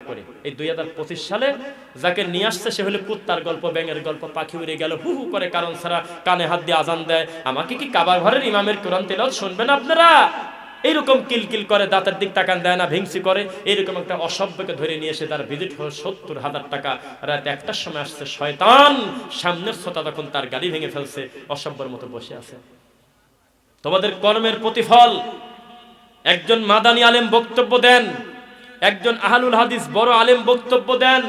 করে। এই 2025 সালে যাকে নিয়ে আসছে সে হলো কুত্তার গল্প, ব্যাঙের গল্প, পাখি উড়ে গেল হু হু করে কারণ ছাড়া, কানে হাত দিয়ে আজান দেয়। আমাকে কি কাবা ঘরের ইমামের কোরআন তেলাওয়াত শুনবেন আপনারা? এইরকম কিলকিল করে, দাঁতের দিক তাকান দেয় না, ভিংসি করে। এইরকম একটা অসভ্যকে ধরে নিয়ে এসে তার ভিজিট হলো 70,000 টাকা। রাত 1টার সময় আসছে শয়তান, সামনের শ্রোতা তখন তার গাড়ি ভেঙে ফেলছে, অসভ্যের মতো বসে আছে। তোমাদের কর্মের প্রতিফল। একজন মাদানী আলেম বক্তব্য দেন, একজন আহলুল হাদিস বড় আলেম বক্তব্য দেন,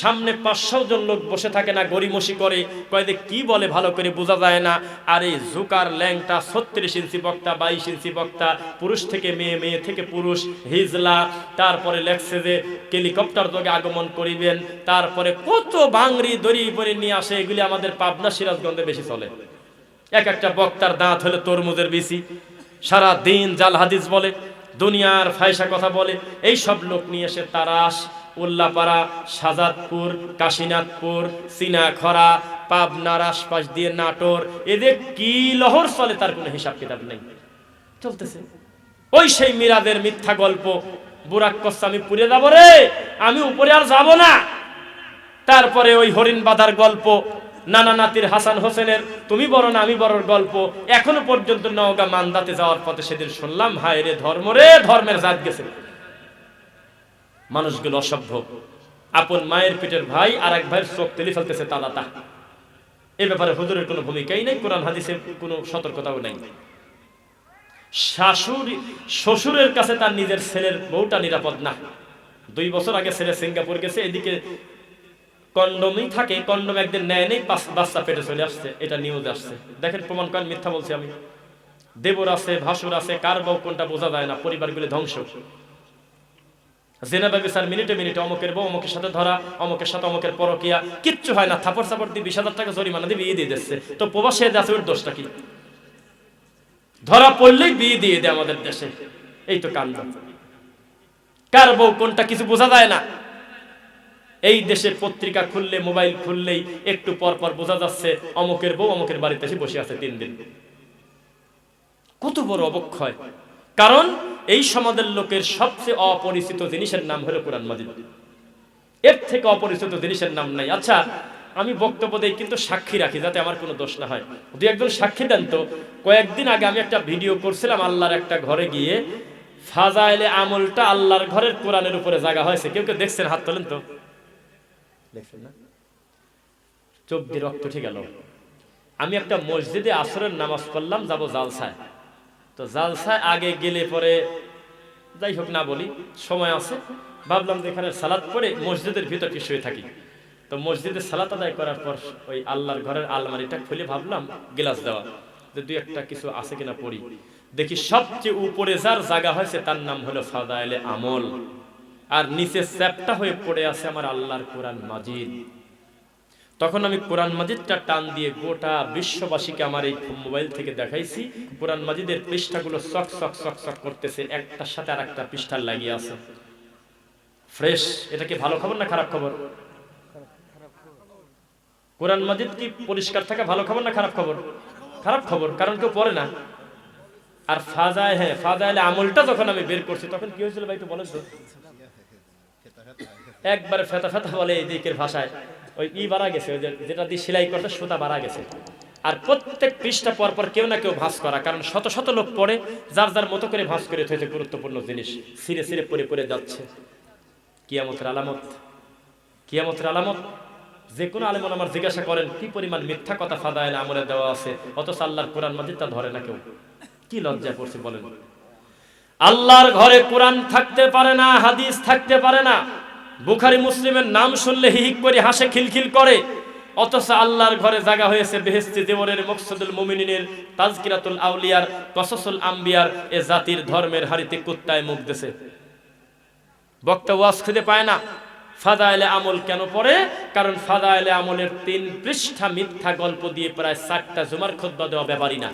সামনে 500 জন লোক বসে থাকে না, গড়িমসি করে, কয় যে কি বলে ভালো করে বোঝা যায় না। আর এই জুকার ল্যাংটা 36 ইঞ্চি বক্তা, 22 ইঞ্চি বক্তা, পুরুষ থেকে মেয়ে, মেয়ে থেকে পুরুষ, হিজলা, তারপরে লেখছে যে হেলিকপ্টার যোগে আগমন করিবেন, তারপরে কত বাংরি দড়ি পরে নিয়ে আসে। এগুলি আমাদের পাবনা সিরাজগঞ্জে বেশি চলে। এক একটা বক্তার দাঁত হলো তরমুজের বিচি, সারা দিন জাল হাদিস বলে, দুনিয়ার ফায়সা কথা বলে। এই সব লোক নিয়ে এসে তারাস, উল্লাপাড়া, শাহজাদপুর, কাশীনাথপুর, চিনাখরা, পাবনার আশপাশ দিয়ে নাটোর, এদের কি লহর চলে তার কোনো হিসাব কিতাব নেই, চলতেছে। ওই সেই মিরাদের মিথ্যা গল্প, বুরাক কচ্ছে আমি পুড়ে যাবো রে, আমি উপরে আর যাব না। তারপরে ওই হরিণ বাঁধার গল্প, নানা নাতির হাসান হোসেনের তুমি বড় না আমি বড়র গল্প, এখনো পর্যন্ত নওগাঁ মান্দাতে যাওয়ার পথে সেদিন শুনলাম, হায় রে ধর্ম রে, ধর্মের জাত গেছে। মানুষগুলো অসভ্য, আপন মায়ের পেটের ভাই আর এক ভাইয়ের চোখ তেলি ফেলতেছে তালাতা। এই ব্যাপারে হুজুরের কোনো ভূমিকাই নেই, কোরআন হাদিসের কোনো সতর্কতাও নেই। শাশুড়ি শ্বশুরের কাছে তার নিজের ছেলের বউটা নিরাপদ না। 2 বছর আগে ছেলে সিঙ্গাপুর গেছে, এদিকে কন্ডমই থাকে, কন্ডম একদিন নেয় নেই, বাচ্চা পেটে চলে আসছে, এটা নিউজ আসছে। দেখেন প্রমাণ করেন মিথ্যা বলছি আমি। দেবর আছে, ভাসুর আছে, কার বউ কোনটা বোঝা যায় না, পরিবারগুলো ধ্বংস। জেনা ব্যভিচার মিনিটে মিনিটে, অমুকের বউ অমুকের সাথে ধরা, অমুকের সাথে অমুকের পরকিয়া, কিচ্ছু হয় না, থাপড় চাপড় দিয়ে 20,000 টাকা জরিমানা দিয়ে বিয়ে দিয়ে দিচ্ছে। তো প্রবাসে আছে, ওর দোষটা কি? ধরা পড়লেই বিয়ে দিয়ে দেয় আমাদের দেশে, এই তো কাণ্ড। কার বউ কোনটা কিছু বোঝা যায় না। এই দেশে পত্রিকা খুললে, মোবাইল খুললেই একটু পর পর বোঝা যাচ্ছে অমুকের বউ অমুকের বাড়িতে এসে বসে আছে 3 দিন। কত বড় অবক্ষয়! কারণ এই সমাজের লোকের সবচেয়ে অপরিচিত জিনিসের নাম হলো কোরআন মাজিদ। এর থেকে অপরিচিত জিনিসের নাম নাই। আচ্ছা, আমি বক্তব্য দেই কিন্তু সাক্ষী রাখি, যাতে আমার কোনো দোষ না হয়। 2-1 সাক্ষী দেন তো। কয়েকদিন আগে আমি একটা ভিডিও করছিলাম, আল্লাহর একটা ঘরে গিয়ে ফাজাইলে আমলটা আল্লাহর ঘরের কোরআনের উপরে জায়গা হয়েছে। কেউ কেউ দেখছেন? হাত তোলেন তো। দেখছেন না? চোখ দিয়ে রক্ত উঠে গেল। আমি একটা মসজিদে আসরের নামাজ পড়লাম, যাবো জালসায়। তো জালসায় আগে গেলে পরে, যাই হোক না বলি, সময় আছে, ভাবলাম যে এখানে সালাত পড়ে মসজিদের ভিতর কি শুয়ে থাকি। তো মসজিদে সালাত আদায় করার পর ওই আল্লাহর ঘরের আলমারিটা খুলে ভাবলাম গ্লাস দেওয়া, যে 2-1টা কিছু আছে কিনা পড়ি। দেখি সবচেয়ে উপরে যার জায়গা হয়েছে তার নাম হলো ফাদাইলে আমল, আর নিচে চ্যাপ্টা হয়ে পড়ে আছে আমার আল্লাহর কোরআন মাজিদ। তখন আমি কোরআন মাজিদটা টান দিয়ে গোটা বিশ্ববাসীকে আমার এই মোবাইল থেকে দেখাইছি। কোরআন মাজিদের পৃষ্ঠাগুলো চক চক চক চক করতেছে, একটার সাথে আর একটা পৃষ্ঠা লাগিয়ে আছে, ফ্রেশ। এটা কি ভালো খবর না খারাপ খবর? কোরআন মাজিদ কি পরিষ্কার থাকা ভালো খবর না খারাপ খবর? খারাপ খবর, কারণ কেউ পড়ে না। আর ফাজাইলে আমলটা যখন আমি বের করছি তখন কি হয়েছিল ভাই একটু বলেন তো? একবারে ফেতা ফেতা বলে এই দিকের ভাষায়, ওই বাড়া গেছে, ওই যেটা দিয়ে সেলাই করতে সুতা বাড়া গেছে। আর প্রত্যেক পৃষ্ঠা পর পর কেউ না কেউ ভাঁজ করা, কারণ শত শত লোক পড়ে, যার যার মতো করে ভাঁজ করে থইছে গুরুত্বপূর্ণ জিনিস, সিরে সিরে পড়ে পড়ে যাচ্ছে। কিয়ামতের আলামত, কিয়ামতের আলামত। যে কোনো আলেম আমার জিজ্ঞাসা করেন কি পরিমাণ মিথ্যা কথা ফাদাইলে আমলে দেওয়া আছে, অথচ আল্লাহর কোরআন মাজিদটা ধরে না কেউ। কি লজ্জায় পড়ছে বলেন? আল্লাহর ঘরে কোরআন থাকতে পারে না, হাদিস থাকতে পারে না, বুখারী মুসলিমের নাম শুনলে হিহিক করে হাসে, খিলখিল করে, অথচ আল্লাহর ঘরে জায়গা হয়েছে বেহেশতি দেওরের, মকসুদুল মুমিনিনের, তাজকিরাতুল আউলিয়ার, কসসুল আম্বিয়ার। এ জাতির ধর্মের হাড়িতে কুত্তায় মুখ দিছে। বক্তা ওয়াজ খুঁজে পায় না। ফাদাইলে আমল কেন পড়ে? কারণ ফাদাইলে আমলের 3 পৃষ্ঠা মিথ্যা গল্প দিয়ে প্রায় 4টা জুমার খুতবা দেওয়া ব্যাপারই না।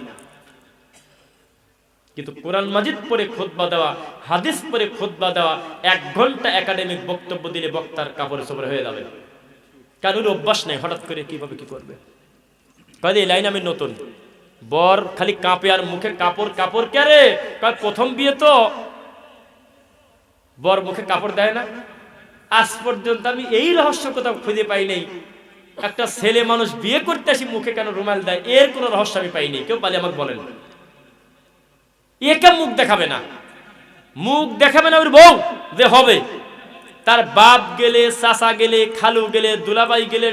কিন্তু কোরআন মাজিদ পড়ে খুতবা দেওয়া, হাদিস পড়ে খুতবা দেওয়া, 1 ঘন্টা একাডেমিক বক্তব্য দিলে বক্তার কাপড়ে চোপড়ে হয়ে যাবে। কারোর অভ্যাস নেই, হঠাৎ করে কিভাবে কি করবে। কয় এই লাইন আমি নতুন। বর খালি কাঁপে আর মুখে কাপড়, কাপড় কে রে? কয় প্রথম বিয়ে তো, বর মুখে কাপড় দেয় না। আজ পর্যন্ত আমি এই রহস্য কোথাও খুঁজে পাই নাই। একটা ছেলে মানুষ বিয়ে করতে আসি মুখে কেন রুমাল দেয়, এর কোনো রহস্য আমি পাইনি। কেউ পালে আমাকে বলেন। একা মুখ দেখাবে না, মুখ দেখাবে না ওর বউ যে হবে। তার বাপ গেলে, চাচা গেলে, খালু গেলে, দুলাভাই গেলে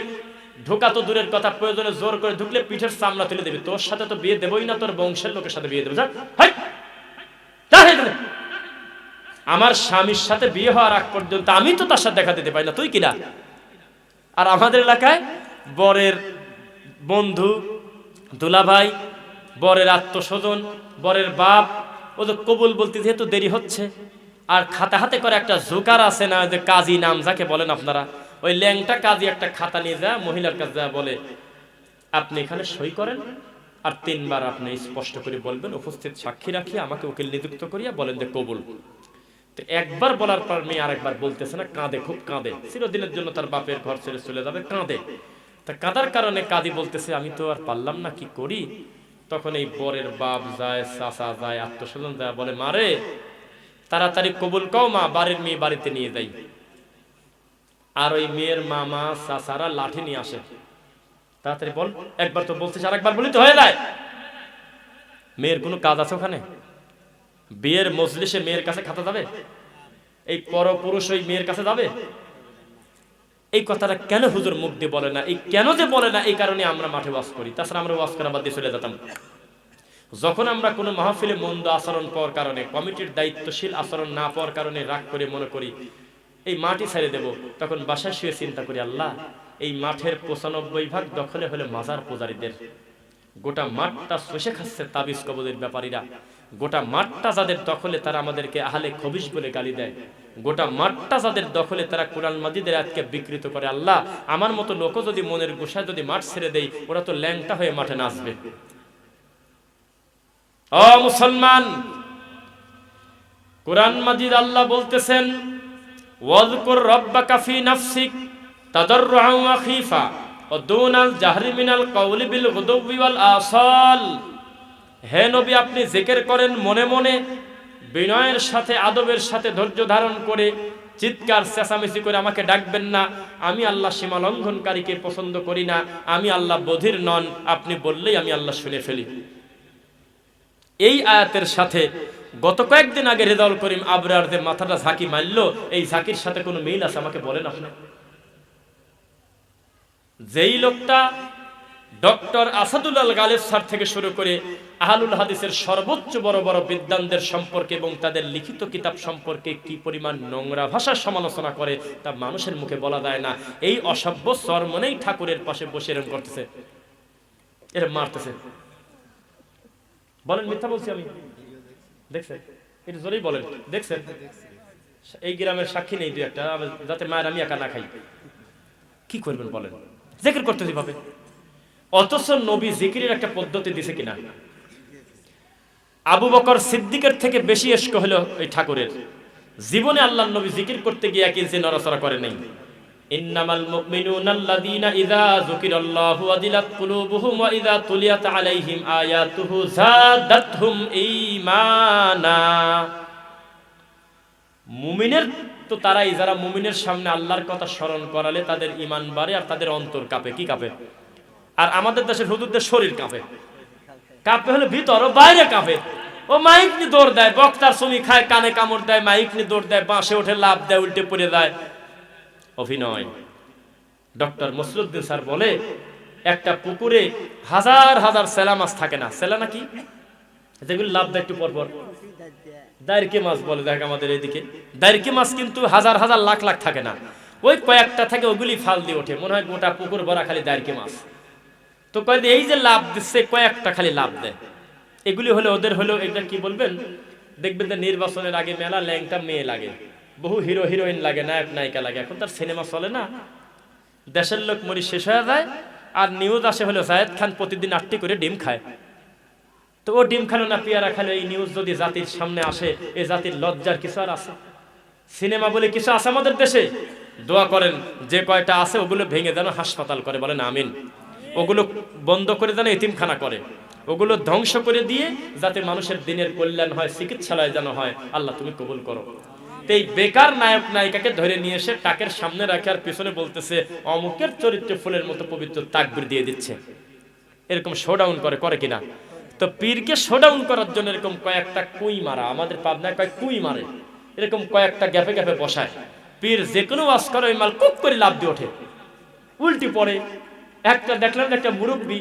ঢোকা তো দূরের কথা, প্রয়োজনে জোর করে ঢুকলে পিঠের চামড়া তুলে দেবে। তোর সাথে তো বিয়ে দেবই না, তোর বংশের লোকের সাথে বিয়ে দেবো। আমার স্বামীর সাথে বিয়ে হওয়ার আগ পর্যন্ত আমি তো তার সাথে দেখা দিতে পারি না, তুই কিনা। আর আমাদের এলাকায় বরের বন্ধু, দুলাভাই, বরের আত্মস্বজন, বরের বাপ, ও তো কবুল বলতে যেহেতু দেরি হচ্ছে, আর খাতা হাতে করে একটা জোকার আছে না, যে কাজী নাম যাকে বলেন আপনারা, ওই ল্যাংটা কাজী একটা খাতা নিয়ে যায় মহিলার কাছে, যা বলে আপনি এখানে সই করেন, আর 3 বার আপনি স্পষ্ট করে বলবেন, উপস্থিত সাক্ষী রাখি আমাকে উকিল নিযুক্ত করিয়া বলেন যে কবুল। তো একবার বলার পর মেয়ে আরেকবার বলতেছে না, কাঁদে, খুব কাঁদে, চিরদিনের জন্য তার বাপের ঘর ছেড়ে চলে যাবে, কাঁদে। তা কাঁদার কারণে কাজী বলতেছে আমি তো আর পারলাম না, কি করি। তখন এই বরের বাপ যায়, চাচা যায়, আত্মস্বজন যায়, বলে মারে তাড়াতাড়ি কবুল কও মা, বাড়ির মেয়ে বাড়িতে নিয়ে যাই। আর ওই মেয়ের মামা চাচারা লাঠি নিয়ে আসে, তাড়াতাড়ি বল, একবার তো বলছিস আরেকবার বলি তো হয়ে যায়। মেয়ের কোনো কাজ আছে ওখানে? বিয়ের মজলিসে মেয়ের কাছে খাতা যাবে? এই পরপুরুষ ওই মেয়ের কাছে যাবে? এই কথাটা কেন হুজুর মুখ দিয়ে বলে না? এই কেন যে বলে না, এই কারণে আমরা মাঠে ওয়াজ করি। তাছাড়া আমরা ওয়াজ করা বাদ দিয়ে চলে যেতাম। যখন আমরা কোনো মাহফিলে মন্দ আচরণ পাওয়ার কারণে, কমিটির দায়িত্বশীল আচরণ না পাওয়ার কারণে রাগ করে মনে করি এই মাটি ছেড়ে দেব, তখন বাসায় শুয়ে চিন্তা করি আল্লাহ এই মাঠের 95% দখলে হলে মাজার পূজারীদের। গোটা মাঠটা চষে খাচ্ছে তাবিজ কবজের ব্যাপারীরা। গোটা মাঠটা যাদের দখলে তারা আমাদেরকে আহলে খবিশ বলে গালি দেয়। গোটা মাঠটা যাদের দখলে তারা কোরআন মাজিদের আয়াতকে বিকৃত করে। আল্লাহ আমার মতো লোকও যদি মনের গোসায় যদি মাঠ ছেড়ে দেয়, ওরা তো ল্যাংটা হয়ে মাঠে নাচবে। ও মুসলমান, কোরআন মাজিদ আল্লাহ বলতেছেন ওয়াজকুর রাব্বাকা ফি নাফসিক তাদাররুআন ওয়া খীফা ওয়া দুনাল জাহরি মিনাল কাওলি বিল গুদুবি ওয়াল আসাল। হে নবী, আপনি জিকির করেন মনে মনে, বিনয়ের সাথে, আদবের সাথে, ধৈর্য ধারণ করে, চিৎকার চেঁচামেচি করে আমাকে ডাকবেন না। আমি আল্লাহ সীমা লঙ্ঘনকারীকে পছন্দ করি না। আমি আল্লাহ বধির নন, আপনি বললেই আমি আল্লাহ শুনে ফেলি। এই আয়াতের সাথে গত কয়েকদিন আগে রেজাউল করিম আবরার যে মাথাটা ঝাঁকি মারল, এই ঝাঁকির সাথে কোনো মিল আছে আমাকে বলেন আপনি? যেই লোকটা ডক্টর আসাদুল্লাহ গালেব স্যার থেকে শুরু করে আহলুল হাদিসের সর্বোচ্চ বড় বড় বিদ্বানদের সম্পর্কে এবং তাদের লিখিত কিতাব সম্পর্কে কি পরিমাণ নোংরা ভাষার সমালোচনা করে তা মানুষের মুখে বলা যায় না। এই অসভ্য চরমনেই ঠাকুরের পাশে বসে এরকম করতেছে, এরকম মারতেছে। বলেন মিথ্যা বলছি আমি? দেখছেন? একটু জোরেই বলেন, দেখছেন? এই গ্রামের সাক্ষী নেই দু একটা, যাতে মায়ের আমি একা না খাই। কি করবেন বলেন? জিকির করতে যেভাবে, অথচ নবী জিকিরের একটা পদ্ধতি দিছে কিনা? আবু বকর সিদ্দিকের থেকে বেশি ইশক হলো এই ঠাকুরের। জীবনে আল্লাহর নবী জিকির করতে গিয়ে এক ইঞ্চি নড়াচড়া করে নাই। ইন্নামাল মুমিনুনা আল্লাযীনা ইযা যুকিরাল্লাহু ওয়াজিলাত কুলুবুহুম ওয়া ইযা তুলিয়াত আলাইহিম আয়াতুহু যাদাতহুম ঈমানা। মুমিনের তো তারাই যারা মুমিনের সামনে আল্লাহর কথা স্মরণ করালে তাদের ঈমান বাড়ে আর তাদের অন্তর কাঁপে। কি কাঁপে? আর আমাদের দেশের হুজুরদের শরীর কাঁপে। কাঁপে হলে ভিতর ও বাইরে কাঁপে। ও মাইক নিয়ে দৌড় দেয়, বক্তার ছবি খায়, কানে কামড় দেয়, মাইক নিয়ে দৌড় দেয়, বাঁশে ওঠে, লাভ দেয়, উল্টে পড়ে যায়। অভিনয়। ডক্টর মসরুদ্দিন স্যার বলে একটা পুকুরে হাজার হাজার সেলা মাছ থাকে না। সেলা নাকি যেগুলো লাভ দেয় একটু পর পর, দাইরকে মাছ বলে। দেখ আমাদের এইদিকে দাইরকে মাছ কিন্তু হাজার হাজার লাখ লাখ থাকে না, ওই কয়েকটা থাকে, ওগুলি ফাল দিয়ে ওঠে। মনে হয় গোটা পুকুর ভরা খালি দাইরকে মাছ। তো কয় এই যে লাভ দিচ্ছে কয়েকটা খালি লাভ দেয়, এগুলি হলে ওদের হলো এটা কি বলবেন? দেখবেন যে নির্বাচনের আগে মেলা ল্যাংটা মেয়ে লাগে, বহু হিরো হিরোইন লাগে, নায়ক নায়িকা লাগে। এখন তার সিনেমা চলে না, দেশের লোক মরি শেষ হয়ে যায়। আর নিউজ আসে হলো জায়েদ খান প্রতিদিন 8টি করে ডিম খায়। তো ও ডিম খালো না পেয়ারা খালো, এই নিউজ যদি জাতির সামনে আসে, এই জাতির লজ্জার কিছু আর আছে? সিনেমা বলে কিছু আছে আমাদের দেশে? দোয়া করেন যে কয়টা আছে ওগুলো ভেঙে যেন হাসপাতাল করে, বলেন আমিন। ওগুলো বন্ধ করে যেন এতিমখানা করে, ওগুলো ধ্বংস করে দিয়ে যাতে মানুষের দিনের কল্যাণ হয়, চিকিৎসালয় যেন হয়। আল্লাহ তুমি কবুল করো। তো এই বেকার নায়ক নায়িকাকে ধরে নিয়ে এসে তাকের সামনে রাখে আর পিছনে বলতেছে অমুকের চরিত্র ফুলের মতো পবিত্র, তাকবীর দিয়ে দিচ্ছে। এরকম শোডাউন করে কিনা? তো পীরকে শোডাউন করার জন্য এরকম কয়েকটা কুই মারা, আমাদের পাবনায় কয়েক কুই মারে, এরকম কয়েকটা গ্যাপে গ্যাপে বসায়। পীর যে কোনো ওয়াজ করে ওই মাল কুক করে লাফ দিয়ে ওঠে, উল্টি পড়ে। একটা দেখলাম একটা মুরব্বী,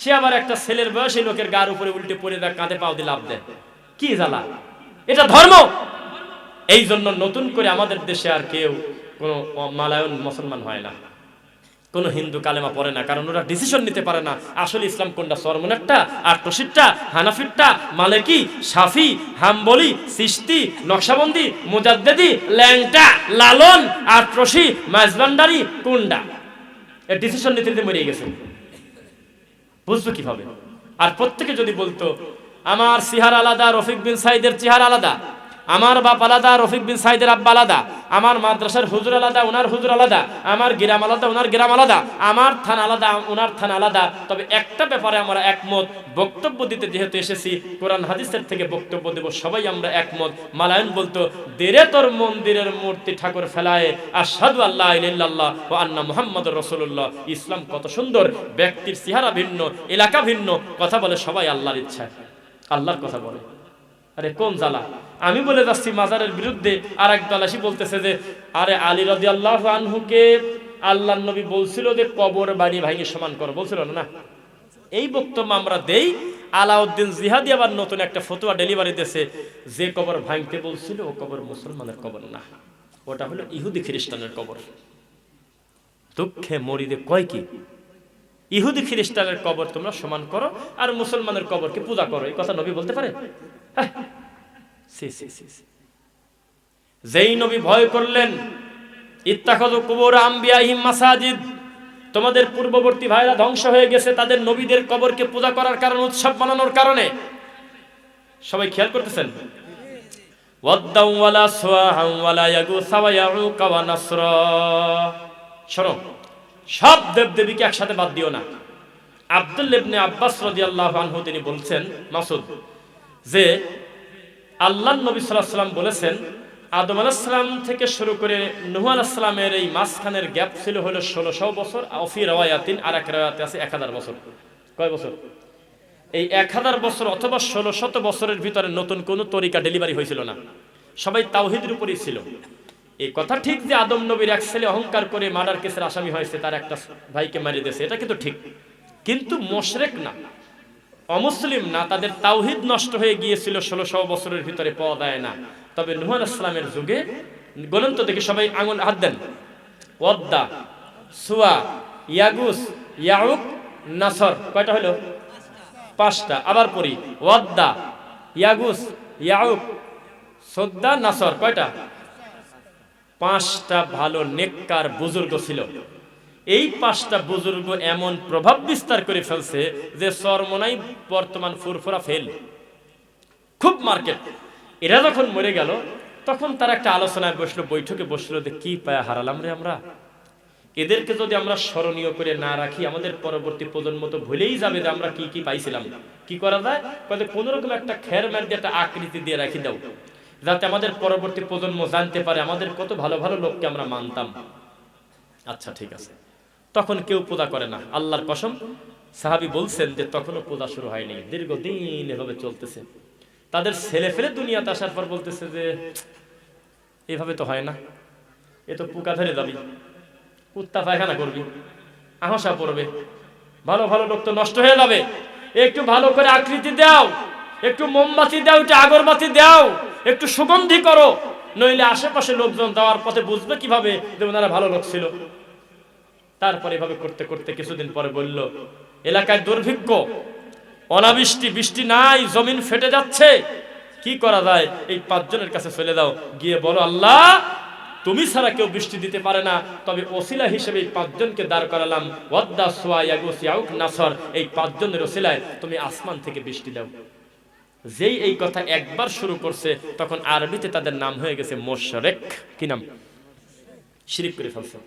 সে আবার একটা ছেলের বয়সী লোকের গার উপরে উল্টে পড়ে দেয়, কাঁধে পাও দিয়ে লাফ দেয়। কি জ্বালা! এটা ধর্ম? এই জন্য নতুন করে আমাদের দেশে আর কেউ কোনো মালায়ন মুসলমান হয় না, কোনো হিন্দু কালেমা পড়ে না, কারণ ওরা ডিসিশন নিতে পারে না আসলে ইসলাম কোনটা, সরমনেরটা, আটরশিদটা, হানাফিরটা, মালিকি, শাফি, হাম্বলি, চিশতি, নকশবন্দি, মুজাদ্দেদি, ল্যাংটা, লালন, আটরশি, মাঝবান্ডারি, কোনটা? এর ডিসিশন নিতে নিতে মরে গেছে, বুঝবো কিভাবে? আর প্রত্যেকে যদি বলতো আমার সিহার আলাদা, রফিক বিন সাইদের চেহারা আলাদা, আমার বাপ আলাদা, রফিক বিন সাইদের আব্বা আলাদা, আমার মাদ্রাসার হুজুর আলাদা, ওনার হুজুর আলাদা, আমার গ্রাম আলাদা, ওনার গ্রাম আলাদা, আমার থানা আলাদা, ওনার থানা আলাদা, তবে একটা ব্যাপারে আমরা একমত, বক্তব্য দিতে যেহেতু এসেছি কোরআন হাদিসের থেকে বক্তব্য দেব, সবাই আমরা একমত। মালায়ন বলতো দেরে তোর মন্দিরের মূর্তি ঠাকুর ফেলায় আশহাদু আল্লা ইলাহা ইল্লাল্লাহ ওয়া আন্না মুহাম্মাদুর রাসূলুল্লাহ। ইসলাম কত সুন্দর, ব্যক্তির চেহারা ভিন্ন, এলাকা ভিন্ন, কথা বলে সবাই আল্লাহর ইচ্ছা, আল্লাহর কথা বলে। আরে কোন জ্বালা! আমি বলে যাচ্ছি মাজারের বিরুদ্ধে, আর এক দল আসি বলতেছে যে আরে আলী রাদিয়াল্লাহু আনহুকে আল্লাহর নবী বলছিল যে কবর বাড়ি ভাঙে সমান করো, বলছিল না? এই বক্তব্য আমরা দেই। আলাউদ্দিন জিহাদি আবার নতুন একটা ফতোয়া ডেলিভারি দিয়েছে, যে কবর ভাঙতে বলছিল ও কবর মুসলমানের কবর না, ওটা হলো ইহুদি খ্রিস্টানের কবর। দুঃখে মরিদে কয় কি, ইহুদি খ্রিস্টানের কবর তোমরা সমান করো আর মুসলমানের কবরকে পূজা করো, এই কথা নবী বলতে পারে? যেই নবী ভয় করলেন ইত্তাখাযু কুবুর আম্বিয়াহিম মাসাজিদ, তোমাদের পূর্ববর্তী ভাইরা ধ্বংস হয়ে গেছে তাদের নবীদের কবরকে পূজা করার কারণে, উৎসব মানানোর কারণে। সবাই খেয়াল করতেছেন? ওয়াদ্দাউ ওয়ালা সুওয়াহা ওয়ালা ইয়াগুসা ওয়া ইয়াউকা ওয়া নাসরা। শোনো, সব দেবদেবীকে একসাথে বাদ দিও না। আব্দুল্লাহ ইবনে আব্বাস রাদিয়াল্লাহু আনহু তিনি বলছেন, মাসুদ, যে আল্লাহর নবী সাল্লাল্লাহু আলাইহি ওয়াসাল্লাম বলেছেন আদম আলাইহিস সালাম থেকে শুরু করে নূহ আলাইহিস সালামের এই মাঝখানের গ্যাপ ছিল হলো 1600 বছর। আফি রাওয়ায়াতিন, আর এক রাওয়ায়াতে আছে 1000 বছর। কয় বছর? এই 1000 বছর অথবা 1600 বছরের ভিতরে নতুন কোনো তরিকা ডেলিভারি হয়েছিল না, সবাই তাওহীদের উপরই ছিল। এই কথা ঠিক যে আদম নবীর এক ছেলে অহংকার করে মার্ডার কেসের আসামি হয়েছে, তার একটা ভাইকে মারিয়ে দিয়েছে, এটা কিন্তু ঠিক, কিন্তু মুশরিক না, অমুসলিম না, তাদের তাওহীদ নষ্ট হয়ে গিয়েছিল 1600 বছরের ভিতরে, পাওয়া যায় না। তবে নূহ আলাইহিস সালামের যুগে, গণন্ত দেখি সবাই আঙুল হাত দেন, ওয়াদ্দা, সুয়া, ইয়াগুস, ইয়াউক, নাসর, কয়টা হলো? 5টা। আবার পড়ি, ওয়াদ্দা, ইয়াগুস, ইয়াউক, সদ্দা, নাসর, কয়টা? 5টা ভালো নেককার বুজুর্গ ছিল। এই 5টা বুজুর্গ এমন প্রভাব বিস্তার করে ফেলছে যে চরমনাই বর্তমান ফুরফুরা ফেল, খুব মার্কেট। এরা যখন মরে গেল তখন তারা একটা আলোচনায় বসলো, বৈঠকে বসলো, যে কি পায়া হারালাম রে আমরা, এদেরকে যদি আমরা স্মরণীয় করে না রাখি আমাদের পরবর্তী প্রজন্ম তো ভুলেই যাবে যে আমরা কি কি পাইছিলাম। কি করা যায়? কোন রকম একটা খের ম্যাট দিয়ে একটা আকৃতি দিয়ে রাখি দাও, যাতে আমাদের পরবর্তী প্রজন্ম জানতে পারে আমাদের কত ভালো ভালো লোককে আমরা মানতাম। আচ্ছা ঠিক আছে। তখন কেউ পূজা করে না, আল্লাহর কসম। সাহাবী বলছেন যে তখনও পূজা শুরু হয়নি, দীর্ঘদিন এভাবে চলতেছে। তাদের ছেলে ফেলে দুনিয়াতে আসার পর বলতেছে যে এভাবে তো হয় না, এ তো পোকা ধরে যাবি, কুত্তা পায়খানা করবি, আহসা পড়বে, ভালো ভালো লোক তো নষ্ট হয়ে যাবে, একটু ভালো করে আকৃতি দাও, একটু মোমবাতি দাও, একটু আগরবাতি দাও, একটু সুগন্ধি করো, নইলে আশেপাশে লোকজন যাওয়ার পথে বুঝবে কিভাবে যে ওনারা ভালো লোক ছিল। তারপরে এভাবে করতে করতে কিছুদিন পরে বলল, এলাকায় দুর্ভিক্ষ, অনাবৃষ্টি, বৃষ্টি নাই, জমিন ফেটে যাচ্ছে, কি করা যায়? এই 5 জনের কাছে চলে যাও, গিয়ে বলো আল্লাহ তুমি ছাড়া কেউ বৃষ্টি দিতে পারে না, তবে ওসিলা হিসেবে এই 5 জনকে দাঁড় করালাম, ওয়াদ্দা, সুয়া, ইয়াগুস, ইয়াউক, নাসর, এই 5 জনের ওসিলায় তুমি আসমান থেকে বৃষ্টি দাও। যেই এই কথা একবার শুরু করছে তখন আরবিতে তাদের নাম হয়ে গেছে মুশরিক। কি নাম? শিরক করে ফেলছে।